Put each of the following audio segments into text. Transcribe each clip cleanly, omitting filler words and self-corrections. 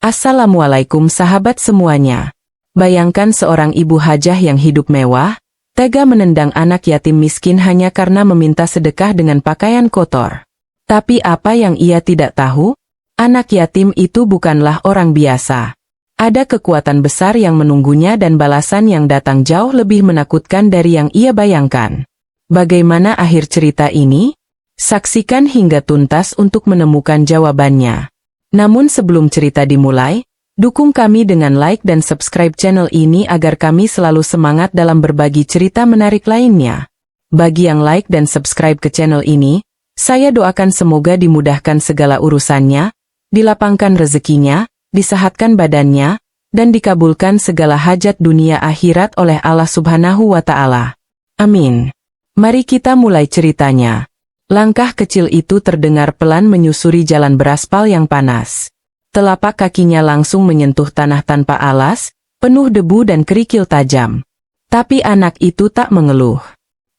Assalamualaikum sahabat semuanya. Bayangkan seorang ibu hajah yang hidup mewah, tega menendang anak yatim miskin hanya karena meminta sedekah dengan pakaian kotor. Tapi apa yang ia tidak tahu? Anak yatim itu bukanlah orang biasa. Ada kekuatan besar yang menunggunya dan balasan yang datang jauh lebih menakutkan dari yang ia bayangkan. Bagaimana akhir cerita ini? Saksikan hingga tuntas untuk menemukan jawabannya. Namun sebelum cerita dimulai, dukung kami dengan like dan subscribe channel ini agar kami selalu semangat dalam berbagi cerita menarik lainnya. Bagi yang like dan subscribe ke channel ini, saya doakan semoga dimudahkan segala urusannya, dilapangkan rezekinya, disehatkan badannya, dan dikabulkan segala hajat dunia akhirat oleh Allah Subhanahu wa Ta'ala. Amin. Mari kita mulai ceritanya. Langkah kecil itu terdengar pelan menyusuri jalan beraspal yang panas. Telapak kakinya langsung menyentuh tanah tanpa alas, penuh debu dan kerikil tajam. Tapi anak itu tak mengeluh.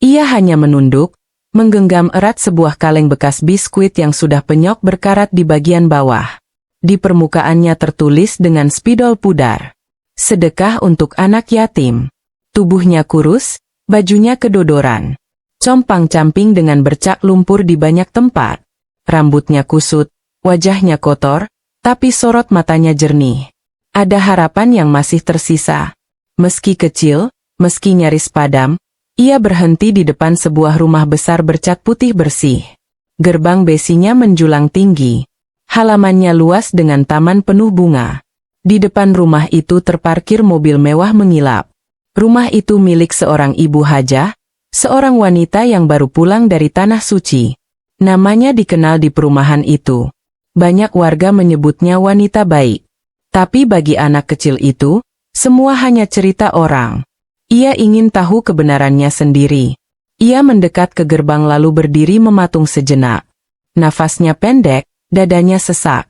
Ia hanya menunduk, menggenggam erat sebuah kaleng bekas biskuit yang sudah penyok berkarat di bagian bawah. Di permukaannya tertulis dengan spidol pudar, "Sedekah untuk anak yatim." Tubuhnya kurus, bajunya kedodoran. Compang-camping dengan bercak lumpur di banyak tempat. Rambutnya kusut, wajahnya kotor, tapi sorot matanya jernih. Ada harapan yang masih tersisa. Meski kecil, meski nyaris padam, ia berhenti di depan sebuah rumah besar bercat putih bersih. Gerbang besinya menjulang tinggi. Halamannya luas dengan taman penuh bunga. Di depan rumah itu terparkir mobil mewah mengilap. Rumah itu milik seorang ibu hajah, seorang wanita yang baru pulang dari Tanah Suci. Namanya dikenal di perumahan itu. Banyak warga menyebutnya wanita baik. Tapi bagi anak kecil itu, semua hanya cerita orang. Ia ingin tahu kebenarannya sendiri. Ia mendekat ke gerbang lalu berdiri mematung sejenak. Nafasnya pendek, dadanya sesak.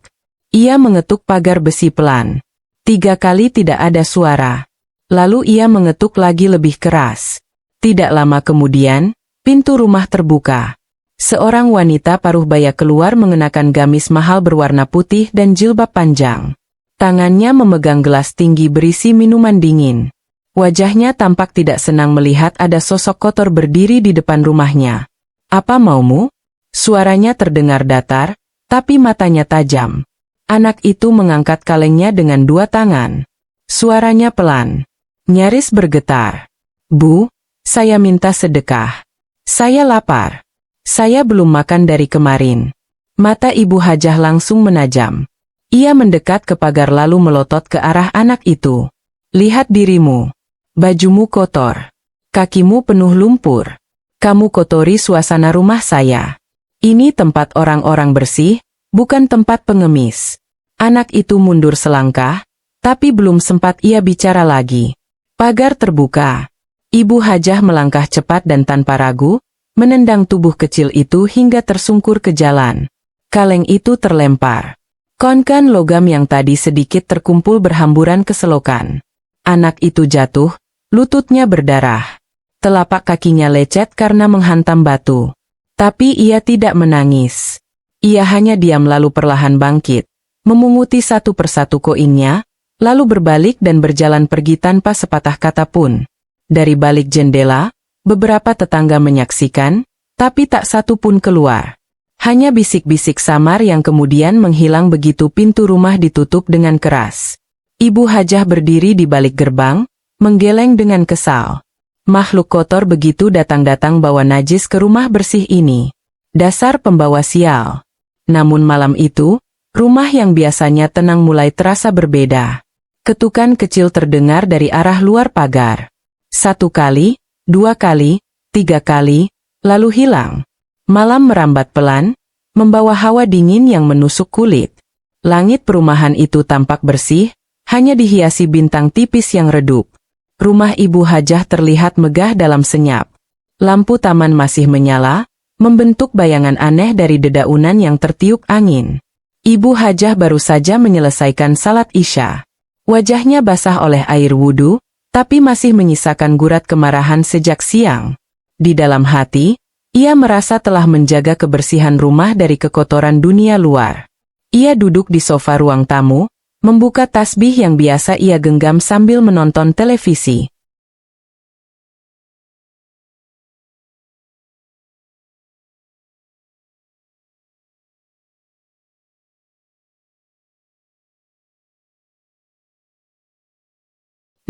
Ia mengetuk pagar besi pelan. 3 kali tidak ada suara. Lalu ia mengetuk lagi lebih keras. Tidak lama kemudian, pintu rumah terbuka. Seorang wanita paruh baya keluar mengenakan gamis mahal berwarna putih dan jilbab panjang. Tangannya memegang gelas tinggi berisi minuman dingin. Wajahnya tampak tidak senang melihat ada sosok kotor berdiri di depan rumahnya. "Apa maumu?" Suaranya terdengar datar, tapi matanya tajam. Anak itu mengangkat kalengnya dengan 2 tangan. Suaranya pelan, nyaris bergetar. "Bu, saya minta sedekah. Saya lapar. Saya belum makan dari kemarin." Mata ibu hajah langsung menajam. Ia mendekat ke pagar lalu melotot ke arah anak itu. "Lihat dirimu. Bajumu kotor. Kakimu penuh lumpur. Kamu kotori suasana rumah saya. Ini tempat orang-orang bersih, bukan tempat pengemis." Anak itu mundur selangkah, tapi belum sempat ia bicara lagi. Pagar terbuka. Ibu hajah melangkah cepat dan tanpa ragu, menendang tubuh kecil itu hingga tersungkur ke jalan. Kaleng itu terlempar. Konkan logam yang tadi sedikit terkumpul berhamburan ke selokan. Anak itu jatuh, lututnya berdarah. Telapak kakinya lecet karena menghantam batu. Tapi ia tidak menangis. Ia hanya diam lalu perlahan bangkit, memunguti satu persatu koinnya, lalu berbalik dan berjalan pergi tanpa sepatah kata pun. Dari balik jendela, beberapa tetangga menyaksikan, tapi tak satu pun keluar. Hanya bisik-bisik samar yang kemudian menghilang begitu pintu rumah ditutup dengan keras. Ibu hajah berdiri di balik gerbang, menggeleng dengan kesal. Makhluk kotor begitu datang-datang bawa najis ke rumah bersih ini. Dasar pembawa sial. Namun malam itu, rumah yang biasanya tenang mulai terasa berbeda. Ketukan kecil terdengar dari arah luar pagar. 1 kali, 2 kali, 3 kali, lalu hilang. Malam merambat pelan, membawa hawa dingin yang menusuk kulit. Langit perumahan itu tampak bersih, hanya dihiasi bintang tipis yang redup. Rumah ibu hajah terlihat megah dalam senyap. Lampu taman masih menyala, membentuk bayangan aneh dari dedaunan yang tertiup angin. Ibu hajah baru saja menyelesaikan salat Isya. Wajahnya basah oleh air wudu, tapi masih menyisakan gurat kemarahan sejak siang. Di dalam hati, ia merasa telah menjaga kebersihan rumah dari kekotoran dunia luar. Ia duduk di sofa ruang tamu, membuka tasbih yang biasa ia genggam sambil menonton televisi.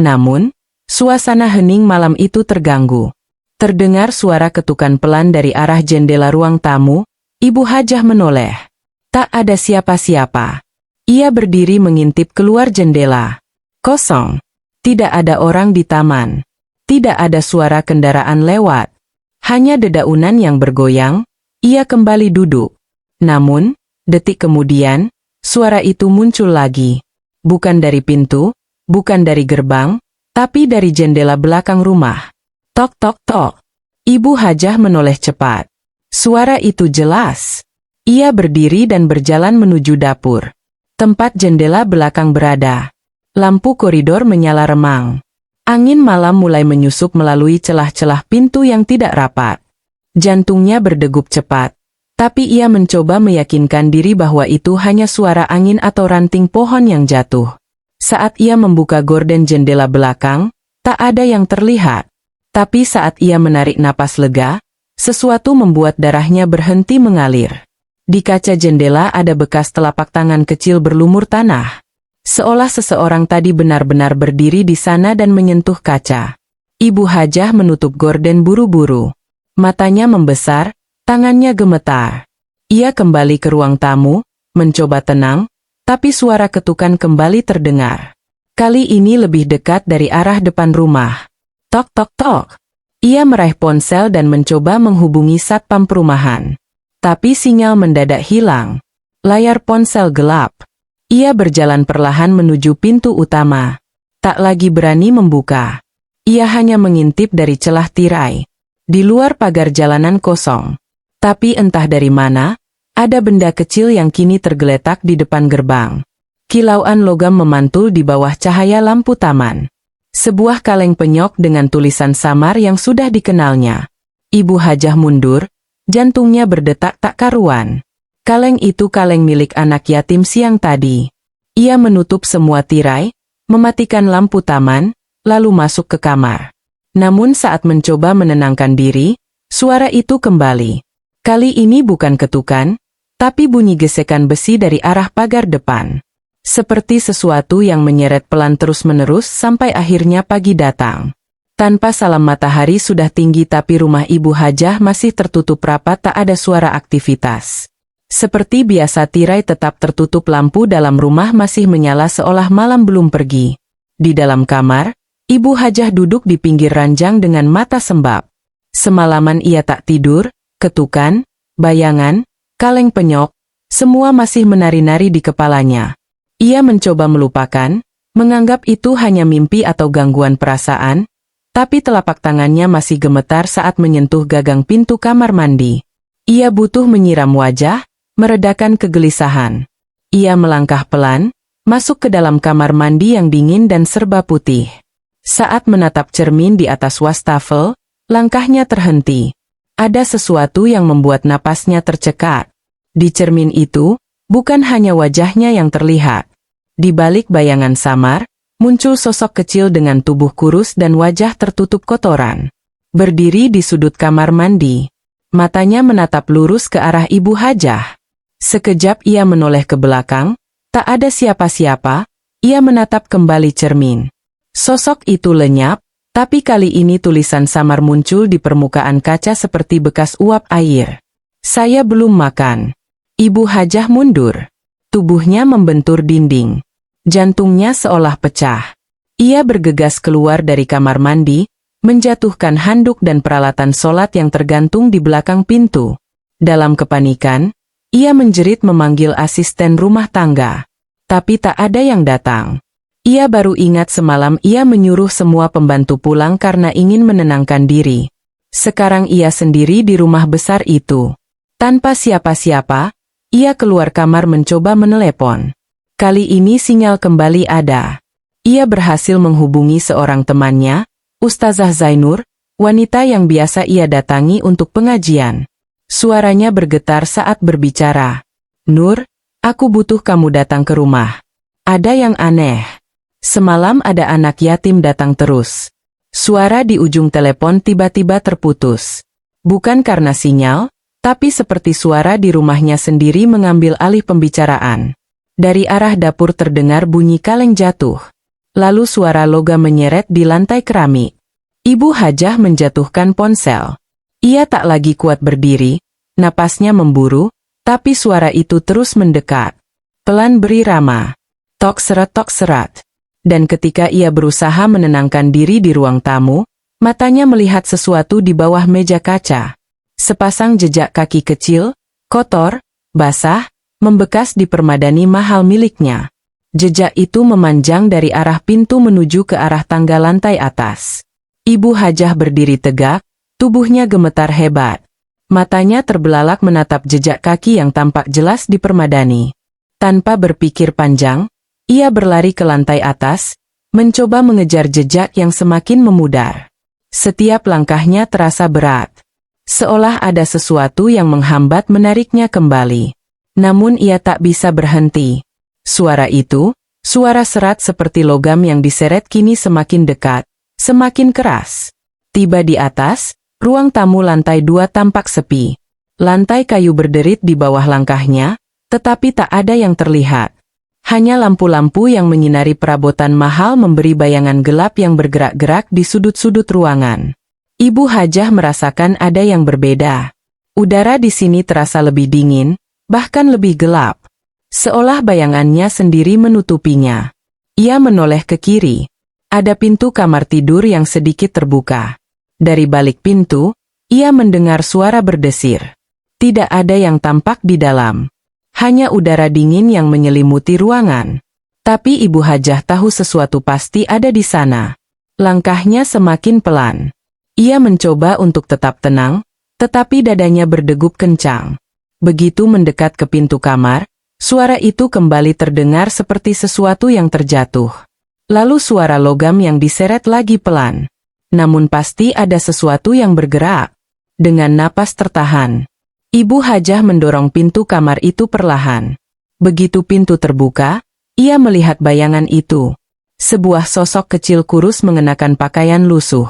Namun, suasana hening malam itu terganggu. Terdengar suara ketukan pelan dari arah jendela ruang tamu. Ibu Hajah menoleh. Tak ada siapa-siapa. Ia berdiri mengintip keluar jendela. Kosong. Tidak ada orang di taman. Tidak ada suara kendaraan lewat. Hanya dedaunan yang bergoyang. Ia kembali duduk. Namun, detik kemudian, suara itu muncul lagi. Bukan dari pintu, bukan dari gerbang, tapi dari jendela belakang rumah. Tok tok tok. Ibu Hajah menoleh cepat. Suara itu jelas. Ia berdiri dan berjalan menuju dapur. Tempat jendela belakang berada. Lampu koridor menyala remang. Angin malam mulai menyusup melalui celah-celah pintu yang tidak rapat. Jantungnya berdegup cepat. Tapi ia mencoba meyakinkan diri bahwa itu hanya suara angin atau ranting pohon yang jatuh. Saat ia membuka gorden jendela belakang, tak ada yang terlihat. Tapi saat ia menarik napas lega, sesuatu membuat darahnya berhenti mengalir. Di kaca jendela ada bekas telapak tangan kecil berlumur tanah. Seolah seseorang tadi benar-benar berdiri di sana dan menyentuh kaca. Ibu Hajah menutup gorden buru-buru. Matanya membesar, tangannya gemetar. Ia kembali ke ruang tamu, mencoba tenang, tapi suara ketukan kembali terdengar. Kali ini lebih dekat dari arah depan rumah. Tok tok tok. Ia meraih ponsel dan mencoba menghubungi satpam perumahan. Tapi sinyal mendadak hilang. Layar ponsel gelap. Ia berjalan perlahan menuju pintu utama. Tak lagi berani membuka. Ia hanya mengintip dari celah tirai. Di luar pagar jalanan kosong. Tapi entah dari mana, ada benda kecil yang kini tergeletak di depan gerbang. Kilauan logam memantul di bawah cahaya lampu taman. Sebuah kaleng penyok dengan tulisan samar yang sudah dikenalnya. Ibu Hajah mundur, jantungnya berdetak tak karuan. Kaleng itu kaleng milik anak yatim siang tadi. Ia menutup semua tirai, mematikan lampu taman, lalu masuk ke kamar. Namun saat mencoba menenangkan diri, suara itu kembali. Kali ini bukan ketukan, tapi bunyi gesekan besi dari arah pagar depan. Seperti sesuatu yang menyeret pelan terus-menerus sampai akhirnya pagi datang. Tanpa salam matahari sudah tinggi tapi rumah Ibu Hajah masih tertutup rapat, tak ada suara aktivitas. Seperti biasa tirai tetap tertutup, lampu dalam rumah masih menyala seolah malam belum pergi. Di dalam kamar, Ibu Hajah duduk di pinggir ranjang dengan mata sembab. Semalaman ia tak tidur, ketukan, bayangan, kaleng penyok, semua masih menari-nari di kepalanya. Ia mencoba melupakan, menganggap itu hanya mimpi atau gangguan perasaan, tapi telapak tangannya masih gemetar saat menyentuh gagang pintu kamar mandi. Ia butuh menyiram wajah, meredakan kegelisahan. Ia melangkah pelan, masuk ke dalam kamar mandi yang dingin dan serba putih. Saat menatap cermin di atas wastafel, langkahnya terhenti. Ada sesuatu yang membuat napasnya tercekat. Di cermin itu, bukan hanya wajahnya yang terlihat. Di balik bayangan samar, muncul sosok kecil dengan tubuh kurus dan wajah tertutup kotoran. Berdiri di sudut kamar mandi. Matanya menatap lurus ke arah Ibu Hajah. Sekejap ia menoleh ke belakang, tak ada siapa-siapa, ia menatap kembali cermin. Sosok itu lenyap, tapi kali ini tulisan samar muncul di permukaan kaca seperti bekas uap air. Saya belum makan. Ibu Hajah mundur. Tubuhnya membentur dinding. Jantungnya seolah pecah. Ia bergegas keluar dari kamar mandi, menjatuhkan handuk dan peralatan sholat yang tergantung di belakang pintu. Dalam kepanikan, ia menjerit memanggil asisten rumah tangga. Tapi tak ada yang datang. Ia baru ingat semalam ia menyuruh semua pembantu pulang karena ingin menenangkan diri. Sekarang ia sendiri di rumah besar itu. Tanpa siapa-siapa, ia keluar kamar mencoba menelepon. Kali ini sinyal kembali ada. Ia berhasil menghubungi seorang temannya, Ustazah Zainur, wanita yang biasa ia datangi untuk pengajian. Suaranya bergetar saat berbicara. Nur, aku butuh kamu datang ke rumah. Ada yang aneh. Semalam ada anak yatim datang terus. Suara di ujung telepon tiba-tiba terputus. Bukan karena sinyal, tapi seperti suara di rumahnya sendiri mengambil alih pembicaraan. Dari arah dapur terdengar bunyi kaleng jatuh. Lalu suara logam menyeret di lantai keramik. Ibu Hajah menjatuhkan ponsel. Ia tak lagi kuat berdiri, napasnya memburu, tapi suara itu terus mendekat. Pelan berirama. Tok serat. Dan ketika ia berusaha menenangkan diri di ruang tamu, matanya melihat sesuatu di bawah meja kaca. Sepasang jejak kaki kecil, kotor, basah, membekas di permadani mahal miliknya. Jejak itu memanjang dari arah pintu menuju ke arah tangga lantai atas. Ibu Hajah berdiri tegak, tubuhnya gemetar hebat. Matanya terbelalak menatap jejak kaki yang tampak jelas di permadani. Tanpa berpikir panjang, ia berlari ke lantai atas, mencoba mengejar jejak yang semakin memudar. Setiap langkahnya terasa berat. Seolah ada sesuatu yang menghambat menariknya kembali. Namun ia tak bisa berhenti. Suara itu, suara serat seperti logam yang diseret kini semakin dekat, semakin keras. Tiba di atas, ruang tamu lantai 2 tampak sepi. Lantai kayu berderit di bawah langkahnya, tetapi tak ada yang terlihat. Hanya lampu-lampu yang menyinari perabotan mahal memberi bayangan gelap yang bergerak-gerak di sudut-sudut ruangan. Ibu Hajah merasakan ada yang berbeda. Udara di sini terasa lebih dingin, bahkan lebih gelap. Seolah bayangannya sendiri menutupinya. Ia menoleh ke kiri. Ada pintu kamar tidur yang sedikit terbuka. Dari balik pintu, ia mendengar suara berdesir. Tidak ada yang tampak di dalam. Hanya udara dingin yang menyelimuti ruangan. Tapi Ibu Hajah tahu sesuatu pasti ada di sana. Langkahnya semakin pelan. Ia mencoba untuk tetap tenang, tetapi dadanya berdegup kencang. Begitu mendekat ke pintu kamar, suara itu kembali terdengar seperti sesuatu yang terjatuh. Lalu suara logam yang diseret lagi pelan. Namun pasti ada sesuatu yang bergerak. Dengan napas tertahan, Ibu Hajah mendorong pintu kamar itu perlahan. Begitu pintu terbuka, ia melihat bayangan itu. Sebuah sosok kecil kurus mengenakan pakaian lusuh.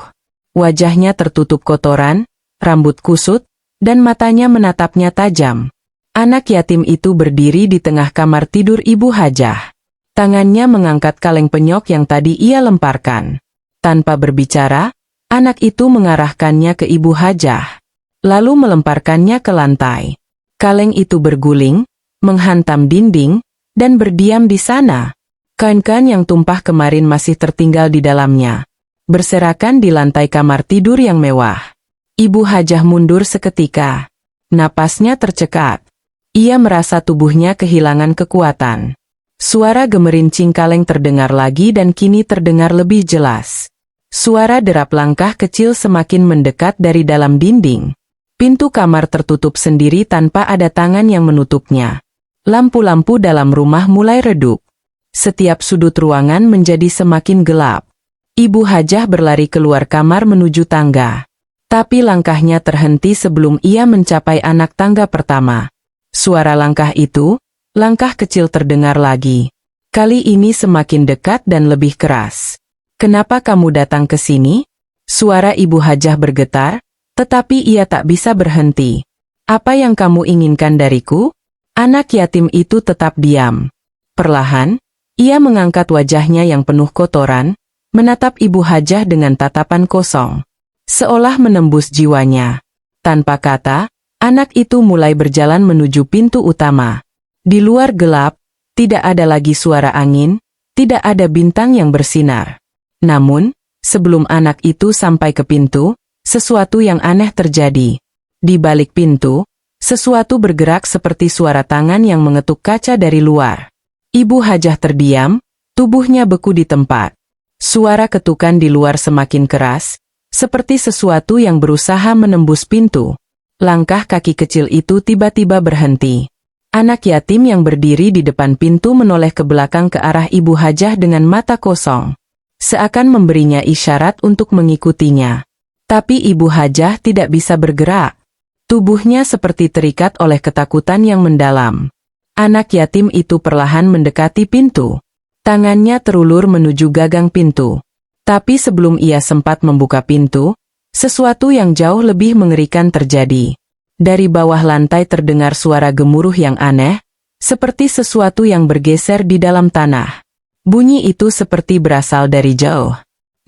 Wajahnya tertutup kotoran, rambut kusut, dan matanya menatapnya tajam. Anak yatim itu berdiri di tengah kamar tidur Ibu Hajah. Tangannya mengangkat kaleng penyok yang tadi ia lemparkan. Tanpa berbicara, anak itu mengarahkannya ke Ibu Hajah. Lalu melemparkannya ke lantai. Kaleng itu berguling, menghantam dinding, dan berdiam di sana. Kain-kain yang tumpah kemarin masih tertinggal di dalamnya, berserakan di lantai kamar tidur yang mewah. Ibu Hajah mundur seketika. Napasnya tercekat. Ia merasa tubuhnya kehilangan kekuatan. Suara gemerincing kaleng terdengar lagi dan kini terdengar lebih jelas. Suara derap langkah kecil semakin mendekat dari dalam dinding. Pintu kamar tertutup sendiri tanpa ada tangan yang menutupnya. Lampu-lampu dalam rumah mulai redup. Setiap sudut ruangan menjadi semakin gelap. Ibu Hajah berlari keluar kamar menuju tangga. Tapi langkahnya terhenti sebelum ia mencapai anak tangga pertama. Suara langkah itu, langkah kecil terdengar lagi. Kali ini semakin dekat dan lebih keras. "Kenapa kamu datang ke sini?" Suara Ibu Hajah bergetar. Tetapi ia tak bisa berhenti. "Apa yang kamu inginkan dariku?" Anak yatim itu tetap diam. Perlahan, ia mengangkat wajahnya yang penuh kotoran, menatap Ibu Hajah dengan tatapan kosong. Seolah menembus jiwanya. Tanpa kata, anak itu mulai berjalan menuju pintu utama. Di luar gelap, tidak ada lagi suara angin, tidak ada bintang yang bersinar. Namun, sebelum anak itu sampai ke pintu, sesuatu yang aneh terjadi. Di balik pintu, sesuatu bergerak seperti suara tangan yang mengetuk kaca dari luar. Ibu Hajah terdiam, tubuhnya beku di tempat. Suara ketukan di luar semakin keras, seperti sesuatu yang berusaha menembus pintu. Langkah kaki kecil itu tiba-tiba berhenti. Anak yatim yang berdiri di depan pintu menoleh ke belakang ke arah Ibu Hajah dengan mata kosong. Seakan memberinya isyarat untuk mengikutinya. Tapi Ibu Hajah tidak bisa bergerak. Tubuhnya seperti terikat oleh ketakutan yang mendalam. Anak yatim itu perlahan mendekati pintu. Tangannya terulur menuju gagang pintu. Tapi sebelum ia sempat membuka pintu, sesuatu yang jauh lebih mengerikan terjadi. Dari bawah lantai terdengar suara gemuruh yang aneh, seperti sesuatu yang bergeser di dalam tanah. Bunyi itu seperti berasal dari jauh,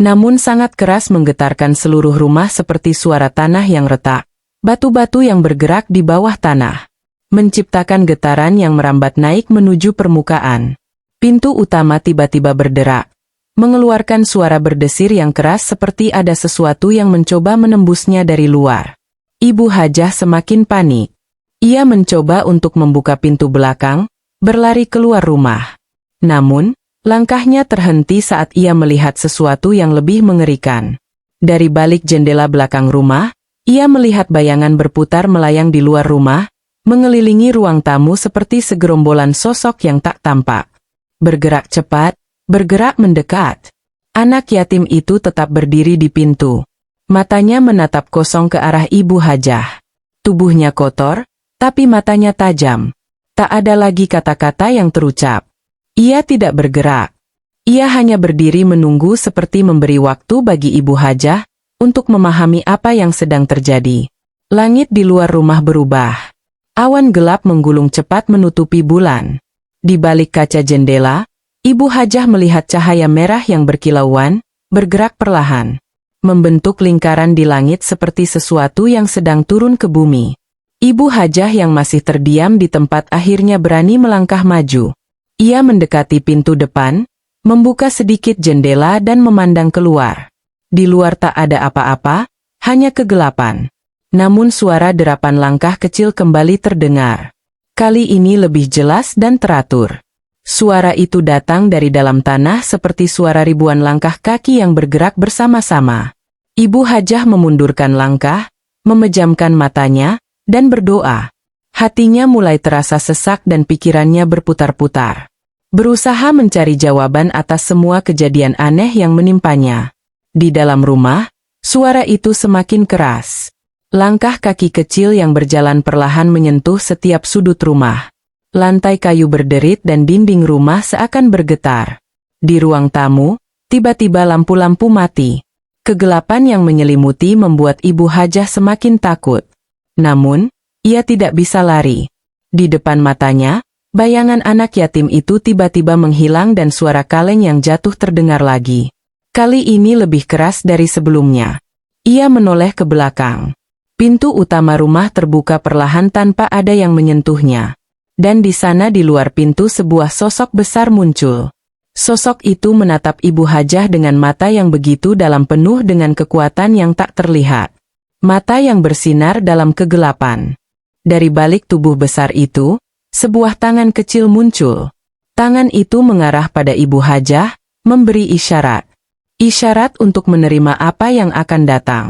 namun sangat keras menggetarkan seluruh rumah seperti suara tanah yang retak. Batu-batu yang bergerak di bawah tanah menciptakan getaran yang merambat naik menuju permukaan. Pintu utama tiba-tiba berderak, mengeluarkan suara berdesir yang keras seperti ada sesuatu yang mencoba menembusnya dari luar. Ibu Hajah semakin panik. Ia mencoba untuk membuka pintu belakang, berlari keluar rumah. Namun, langkahnya terhenti saat ia melihat sesuatu yang lebih mengerikan. Dari balik jendela belakang rumah, ia melihat bayangan berputar melayang di luar rumah, mengelilingi ruang tamu seperti segerombolan sosok yang tak tampak. Bergerak cepat, bergerak mendekat. Anak yatim itu tetap berdiri di pintu. Matanya menatap kosong ke arah Ibu Hajah. Tubuhnya kotor, tapi matanya tajam. Tak ada lagi kata-kata yang terucap. Ia tidak bergerak. Ia hanya berdiri menunggu seperti memberi waktu bagi Ibu Hajah untuk memahami apa yang sedang terjadi. Langit di luar rumah berubah. Awan gelap menggulung cepat menutupi bulan. Di balik kaca jendela, Ibu Hajah melihat cahaya merah yang berkilauan, bergerak perlahan, membentuk lingkaran di langit seperti sesuatu yang sedang turun ke bumi. Ibu Hajah yang masih terdiam di tempat akhirnya berani melangkah maju. Ia mendekati pintu depan, membuka sedikit jendela dan memandang keluar. Di luar tak ada apa-apa, hanya kegelapan. Namun suara derapan langkah kecil kembali terdengar. Kali ini lebih jelas dan teratur. Suara itu datang dari dalam tanah seperti suara ribuan langkah kaki yang bergerak bersama-sama. Ibu Hajah memundurkan langkah, memejamkan matanya, dan berdoa. Hatinya mulai terasa sesak dan pikirannya berputar-putar. Berusaha mencari jawaban atas semua kejadian aneh yang menimpanya. Di dalam rumah, suara itu semakin keras. Langkah kaki kecil yang berjalan perlahan menyentuh setiap sudut rumah. Lantai kayu berderit dan dinding rumah seakan bergetar. Di ruang tamu, tiba-tiba lampu-lampu mati. Kegelapan yang menyelimuti membuat Ibu Hajah semakin takut. Namun, ia tidak bisa lari. Di depan matanya, bayangan anak yatim itu tiba-tiba menghilang dan suara kaleng yang jatuh terdengar lagi. Kali ini lebih keras dari sebelumnya. Ia menoleh ke belakang. Pintu utama rumah terbuka perlahan tanpa ada yang menyentuhnya. Dan di sana di luar pintu sebuah sosok besar muncul. Sosok itu menatap Ibu Hajah dengan mata yang begitu dalam penuh dengan kekuatan yang tak terlihat. Mata yang bersinar dalam kegelapan. Dari balik tubuh besar itu, sebuah tangan kecil muncul. Tangan itu mengarah pada Ibu Hajah, memberi isyarat. Isyarat untuk menerima apa yang akan datang.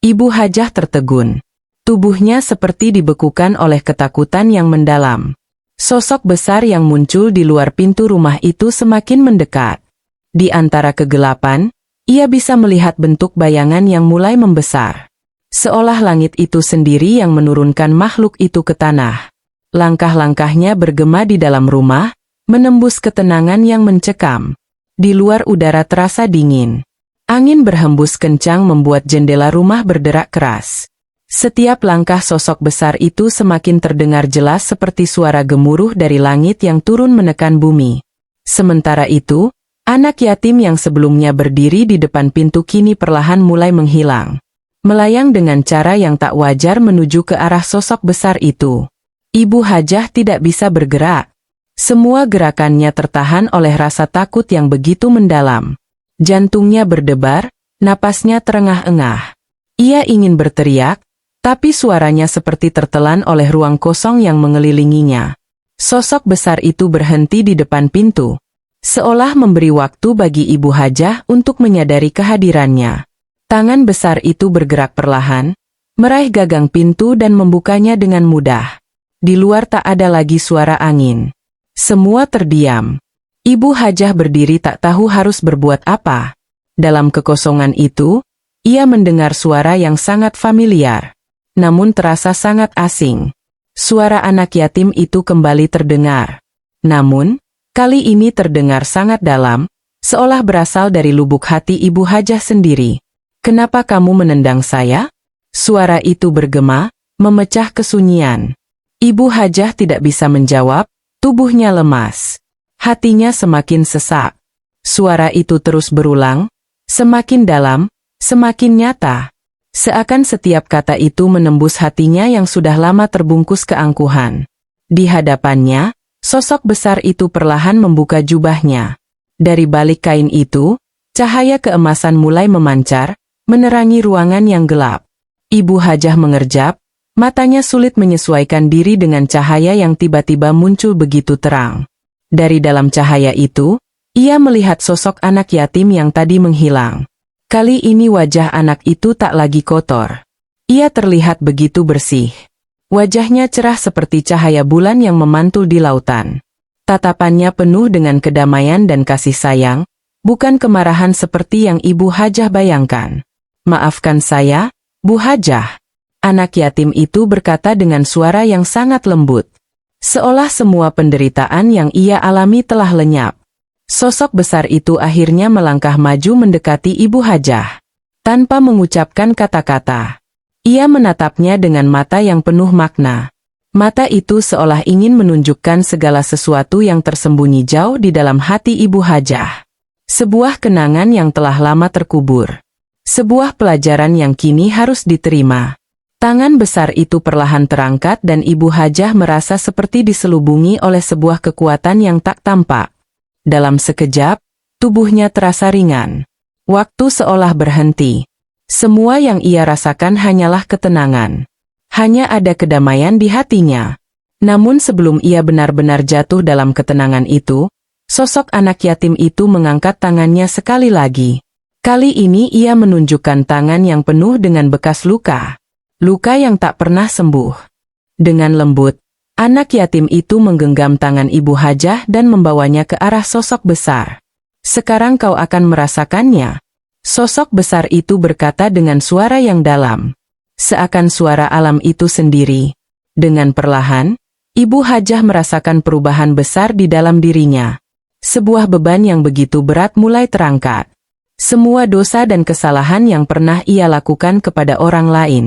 Ibu Hajah tertegun. Tubuhnya seperti dibekukan oleh ketakutan yang mendalam. Sosok besar yang muncul di luar pintu rumah itu semakin mendekat. Di antara kegelapan, ia bisa melihat bentuk bayangan yang mulai membesar. Seolah langit itu sendiri yang menurunkan makhluk itu ke tanah. Langkah-langkahnya bergema di dalam rumah, menembus ketenangan yang mencekam. Di luar udara terasa dingin. Angin berhembus kencang membuat jendela rumah berderak keras. Setiap langkah sosok besar itu semakin terdengar jelas seperti suara gemuruh dari langit yang turun menekan bumi. Sementara itu, anak yatim yang sebelumnya berdiri di depan pintu kini perlahan mulai menghilang. Melayang dengan cara yang tak wajar menuju ke arah sosok besar itu. Ibu Hajah tidak bisa bergerak. Semua gerakannya tertahan oleh rasa takut yang begitu mendalam. Jantungnya berdebar, napasnya terengah-engah. Ia ingin berteriak, tapi suaranya seperti tertelan oleh ruang kosong yang mengelilinginya. Sosok besar itu berhenti di depan pintu, seolah memberi waktu bagi Ibu Hajah untuk menyadari kehadirannya. Tangan besar itu bergerak perlahan, meraih gagang pintu dan membukanya dengan mudah. Di luar tak ada lagi suara angin. Semua terdiam. Ibu Hajah berdiri tak tahu harus berbuat apa. Dalam kekosongan itu, ia mendengar suara yang sangat familiar, namun terasa sangat asing. Suara anak yatim itu kembali terdengar. Namun, Kali ini terdengar sangat dalam, seolah berasal dari lubuk hati Ibu Hajah sendiri. "Kenapa kamu menendang saya?" Suara itu bergema, memecah kesunyian. Ibu Hajah tidak bisa menjawab, tubuhnya lemas. Hatinya semakin sesak. Suara itu terus berulang, semakin dalam, semakin nyata. Seakan setiap kata itu menembus hatinya yang sudah lama terbungkus keangkuhan. Di hadapannya, sosok besar itu perlahan membuka jubahnya. Dari balik kain itu, cahaya keemasan mulai memancar, menerangi ruangan yang gelap. Ibu Hajah mengerjap, matanya sulit menyesuaikan diri dengan cahaya yang tiba-tiba muncul begitu terang. Dari dalam cahaya itu, ia melihat sosok anak yatim yang tadi menghilang. Kali ini wajah anak itu tak lagi kotor. Ia terlihat begitu bersih. Wajahnya cerah seperti cahaya bulan yang memantul di lautan. Tatapannya penuh dengan kedamaian dan kasih sayang, bukan kemarahan seperti yang Ibu Hajah bayangkan. "Maafkan saya, Bu Hajah." Anak yatim itu berkata dengan suara yang sangat lembut. Seolah semua penderitaan yang ia alami telah lenyap. Sosok besar itu akhirnya melangkah maju mendekati Ibu Hajah. Tanpa mengucapkan kata-kata, ia menatapnya dengan mata yang penuh makna. Mata itu seolah ingin menunjukkan segala sesuatu yang tersembunyi jauh di dalam hati Ibu Hajah. Sebuah kenangan yang telah lama terkubur. Sebuah pelajaran yang kini harus diterima. Tangan besar itu perlahan terangkat dan Ibu Hajah merasa seperti diselubungi oleh sebuah kekuatan yang tak tampak. Dalam sekejap, tubuhnya terasa ringan. Waktu seolah berhenti. Semua yang ia rasakan hanyalah ketenangan. Hanya ada kedamaian di hatinya. Namun sebelum ia benar-benar jatuh dalam ketenangan itu, sosok anak yatim itu mengangkat tangannya sekali lagi. Kali ini ia menunjukkan tangan yang penuh dengan bekas luka. Luka yang tak pernah sembuh. Dengan lembut, anak yatim itu menggenggam tangan Ibu Hajah dan membawanya ke arah sosok besar. "Sekarang kau akan merasakannya." Sosok besar itu berkata dengan suara yang dalam. Seakan suara alam itu sendiri. Dengan perlahan, Ibu Hajah merasakan perubahan besar di dalam dirinya. Sebuah beban yang begitu berat mulai terangkat. Semua dosa dan kesalahan yang pernah ia lakukan kepada orang lain,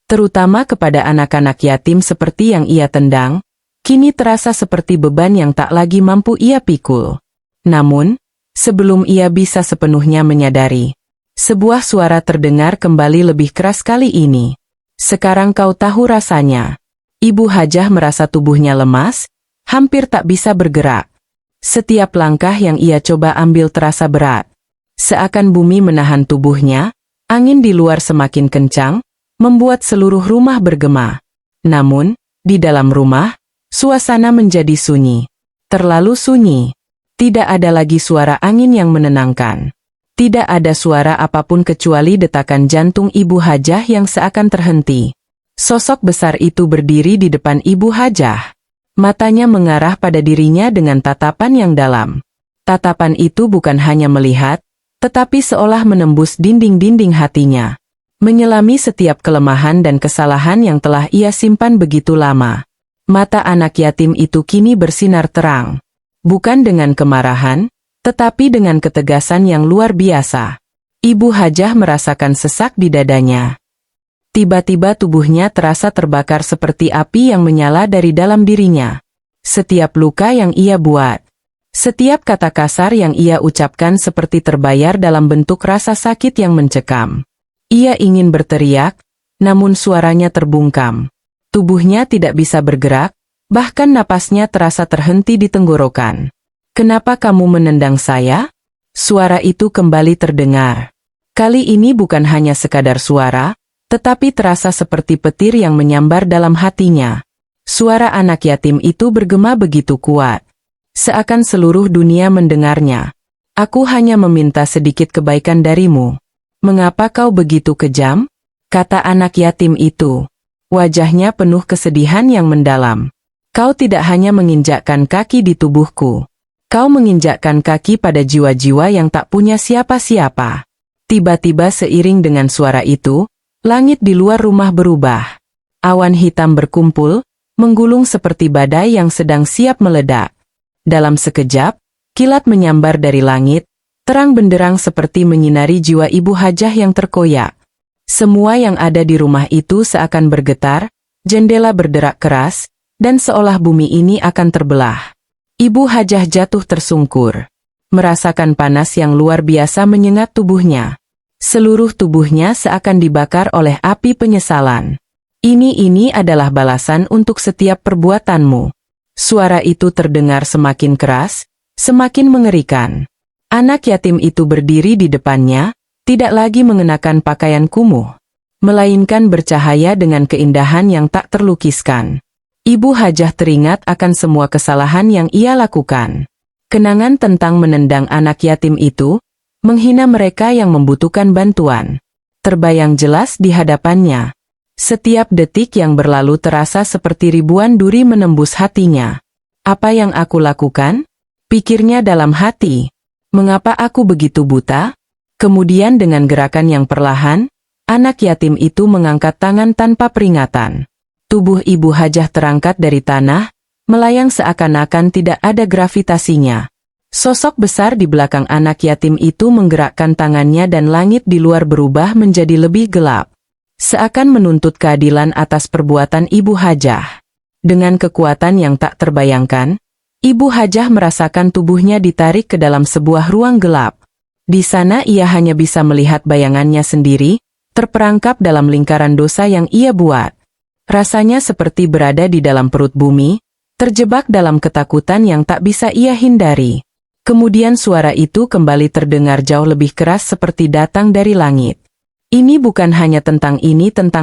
terutama kepada anak-anak yatim seperti yang ia tendang, kini terasa seperti beban yang tak lagi mampu ia pikul. Namun, sebelum ia bisa sepenuhnya menyadari, sebuah suara terdengar kembali lebih keras kali ini. "Sekarang kau tahu rasanya." Ibu Hajah merasa tubuhnya lemas, hampir tak bisa bergerak. Setiap langkah yang ia coba ambil terasa berat. Seakan bumi menahan tubuhnya, angin di luar semakin kencang, membuat seluruh rumah bergema. Namun, di dalam rumah, suasana menjadi sunyi. Terlalu sunyi. Tidak ada lagi suara angin yang menenangkan. Tidak ada suara apapun kecuali detakan jantung Ibu Hajah yang seakan terhenti. Sosok besar itu berdiri di depan Ibu Hajah. Matanya mengarah pada dirinya dengan tatapan yang dalam. Tatapan itu bukan hanya melihat, tetapi seolah menembus dinding-dinding hatinya. Menyelami setiap kelemahan dan kesalahan yang telah ia simpan begitu lama. Mata anak yatim itu kini bersinar terang. Bukan dengan kemarahan, tetapi dengan ketegasan yang luar biasa. Ibu Hajah merasakan sesak di dadanya. Tiba-tiba tubuhnya terasa terbakar seperti api yang menyala dari dalam dirinya. Setiap luka yang ia buat, setiap kata kasar yang ia ucapkan seperti terbayar dalam bentuk rasa sakit yang mencekam. Ia ingin berteriak, namun suaranya terbungkam. Tubuhnya tidak bisa bergerak, bahkan napasnya terasa terhenti di tenggorokan. "Kenapa kamu menendang saya?" Suara itu kembali terdengar. Kali ini bukan hanya sekadar suara, tetapi terasa seperti petir yang menyambar dalam hatinya. Suara anak yatim itu bergema begitu kuat. Seakan seluruh dunia mendengarnya. "Aku hanya meminta sedikit kebaikan darimu. Mengapa kau begitu kejam?" kata anak yatim itu. Wajahnya penuh kesedihan yang mendalam. "Kau tidak hanya menginjakkan kaki di tubuhku. Kau menginjakkan kaki pada jiwa-jiwa yang tak punya siapa-siapa." Tiba-tiba seiring dengan suara itu, langit di luar rumah berubah. Awan hitam berkumpul, menggulung seperti badai yang sedang siap meledak. Dalam sekejap, kilat menyambar dari langit, terang benderang seperti menyinari jiwa Ibu Hajah yang terkoyak. Semua yang ada di rumah itu seakan bergetar, jendela berderak keras, dan seolah bumi ini akan terbelah. Ibu Hajah jatuh tersungkur. Merasakan panas yang luar biasa menyengat tubuhnya. Seluruh tubuhnya seakan dibakar oleh api penyesalan. Ini adalah balasan untuk setiap perbuatanmu. Suara itu terdengar semakin keras, semakin mengerikan. Anak yatim itu berdiri di depannya, tidak lagi mengenakan pakaian kumuh, melainkan bercahaya dengan keindahan yang tak terlukiskan. Ibu Hajah teringat akan semua kesalahan yang ia lakukan. Kenangan tentang menendang anak yatim itu, menghina mereka yang membutuhkan bantuan, terbayang jelas di hadapannya. Setiap detik yang berlalu terasa seperti ribuan duri menembus hatinya. Apa yang aku lakukan? Pikirnya dalam hati. Mengapa aku begitu buta? Kemudian dengan gerakan yang perlahan, anak yatim itu mengangkat tangan tanpa peringatan. Tubuh Ibu Hajah terangkat dari tanah, melayang seakan-akan tidak ada gravitasinya. Sosok besar di belakang anak yatim itu menggerakkan tangannya dan langit di luar berubah menjadi lebih gelap. Seakan menuntut keadilan atas perbuatan Ibu Hajah. Dengan kekuatan yang tak terbayangkan, Ibu Hajah merasakan tubuhnya ditarik ke dalam sebuah ruang gelap. Di sana ia hanya bisa melihat bayangannya sendiri, terperangkap dalam lingkaran dosa yang ia buat. Rasanya seperti berada di dalam perut bumi, terjebak dalam ketakutan yang tak bisa ia hindari. Kemudian suara itu kembali terdengar jauh lebih keras seperti datang dari langit. Ini bukan hanya tentang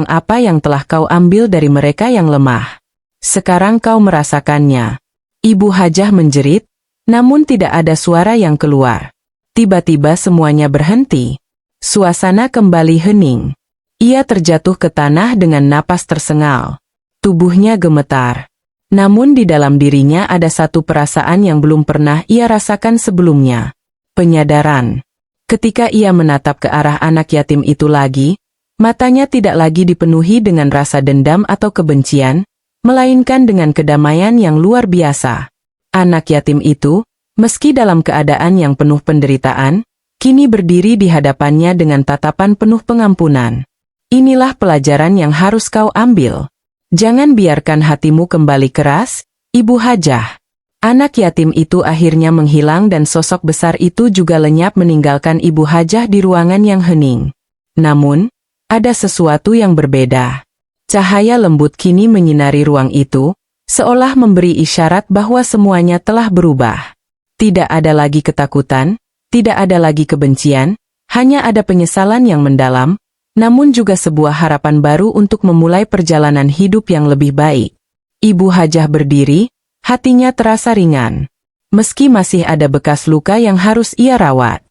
apa yang telah kau ambil dari mereka yang lemah. Sekarang kau merasakannya. Ibu Hajah menjerit, namun tidak ada suara yang keluar. Tiba-tiba semuanya berhenti. Suasana kembali hening. Ia terjatuh ke tanah dengan napas tersengal. Tubuhnya gemetar. Namun di dalam dirinya ada satu perasaan yang belum pernah ia rasakan sebelumnya. Penyadaran. Ketika ia menatap ke arah anak yatim itu lagi, matanya tidak lagi dipenuhi dengan rasa dendam atau kebencian, melainkan dengan kedamaian yang luar biasa. Anak yatim itu, meski dalam keadaan yang penuh penderitaan, kini berdiri di hadapannya dengan tatapan penuh pengampunan. Inilah pelajaran yang harus kau ambil. Jangan biarkan hatimu kembali keras, Ibu Hajah. Anak yatim itu akhirnya menghilang dan sosok besar itu juga lenyap meninggalkan Ibu Hajah di ruangan yang hening. Namun, ada sesuatu yang berbeda. Cahaya lembut kini menyinari ruang itu, seolah memberi isyarat bahwa semuanya telah berubah. Tidak ada lagi ketakutan, tidak ada lagi kebencian, hanya ada penyesalan yang mendalam, namun juga sebuah harapan baru untuk memulai perjalanan hidup yang lebih baik. Ibu Hajah berdiri, hatinya terasa ringan. Meski masih ada bekas luka yang harus ia rawat.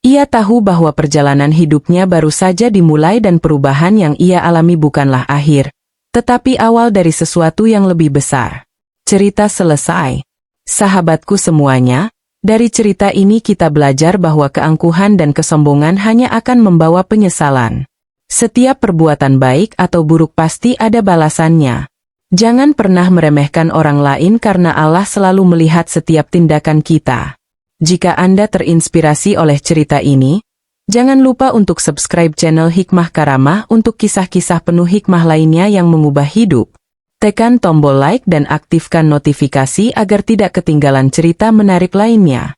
Ia tahu bahwa perjalanan hidupnya baru saja dimulai dan perubahan yang ia alami bukanlah akhir, tetapi awal dari sesuatu yang lebih besar. Cerita selesai. Sahabatku semuanya, dari cerita ini kita belajar bahwa keangkuhan dan kesombongan hanya akan membawa penyesalan. Setiap perbuatan baik atau buruk pasti ada balasannya. Jangan pernah meremehkan orang lain karena Allah selalu melihat setiap tindakan kita. Jika Anda terinspirasi oleh cerita ini, jangan lupa untuk subscribe channel Hikmah Karamah untuk kisah-kisah penuh hikmah lainnya yang mengubah hidup. Tekan tombol like dan aktifkan notifikasi agar tidak ketinggalan cerita menarik lainnya.